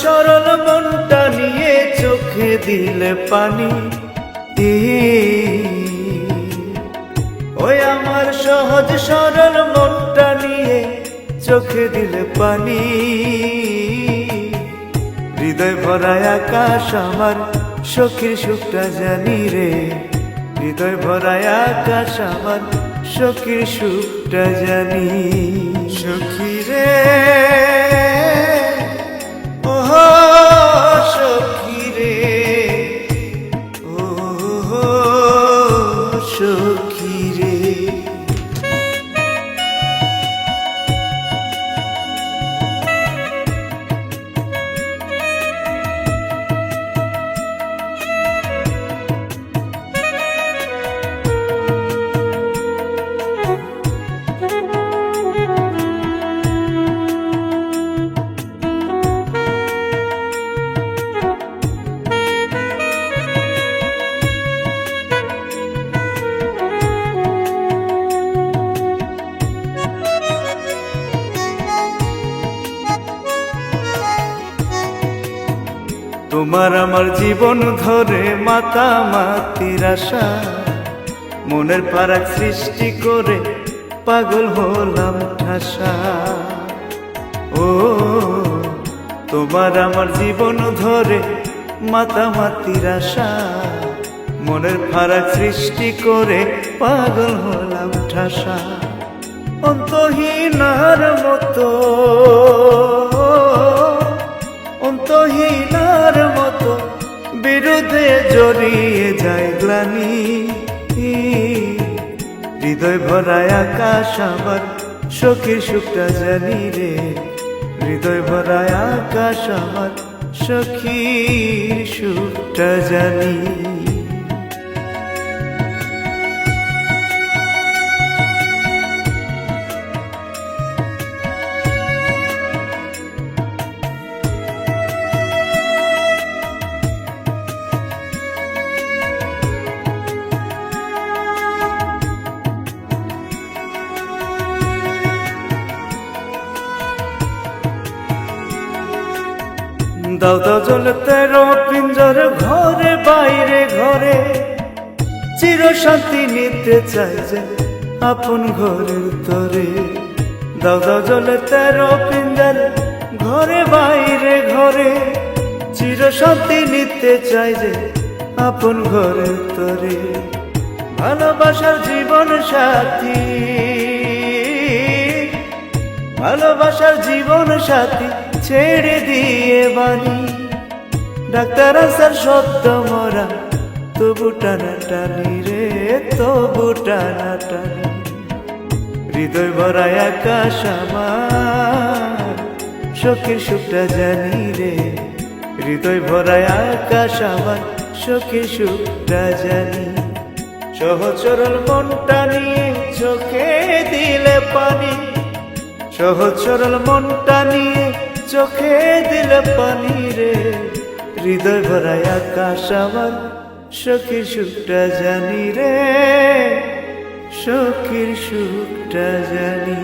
সরল মনটা নিয়ে চোখে দিলে পানি। ওই আমার সহজ সরল মনটা নিয়ে চোখে দিলে পানি। হৃদয় ভরায় আকাশ আমার সখীর সুখটা জানি রে। হৃদয় ভরায় আকাশ আমার সখীর সুখটা জানি। সখী রে ওহ সখী রে, ও সখী রে। তোমার আমার জীবন ধরে মাতামাতির আশা, মনের ফারাক সৃষ্টি করে পাগল হলাম ঠাসা। ও তোমার আমার জীবন ধরে মাতামাতির আশা, মনের ফারাক সৃষ্টি করে পাগল হলাম ঠাসা। অন্তহীনার মতো অন্তহীনার মতো বিরুদ্ধে জড়িয়ে যায় গ্লানি। হৃদয় ভরায় আকাশ আমার সখীর সুখটা জানি রে। হৃদয় ভরায় আকাশ আমার সখীর সুখটা জানি। দাও দাও জ্বলতে পিঞ্জর ঘরে বাইরে ঘরে, চির শান্তি নিতে চাই যে আপন ঘরের তরে। দাও দাও জ্বলতে পিঞ্জর ঘরে বাইরে ঘরে, চির শান্তি নিতে চাই যে আপন ঘরের তরে। ভালোবাসার জীবন সাথী, ভালোবাসার জীবন সাথী ছেড়ে দিয়ে বাড়ি। ডাক্তার আসার শব্দ মরা তবু টানা টানি রে, তবু টানা টানি। হৃদয় ভরায় আকাশ আমার সখীর সুখটা জানি রে। হৃদয় ভরায় আকাশ আমার সখীর সুখটা জানি। সহজ সরল মনটা নিয়ে চোখে দিলে পানি। সহজ সরল মনটা নিয়ে চোখে দিলে পানি রে। হৃদয় ভরায় আকাশ আমার সখীর সুখটা জানি রে। সখীর সুখটা জানি।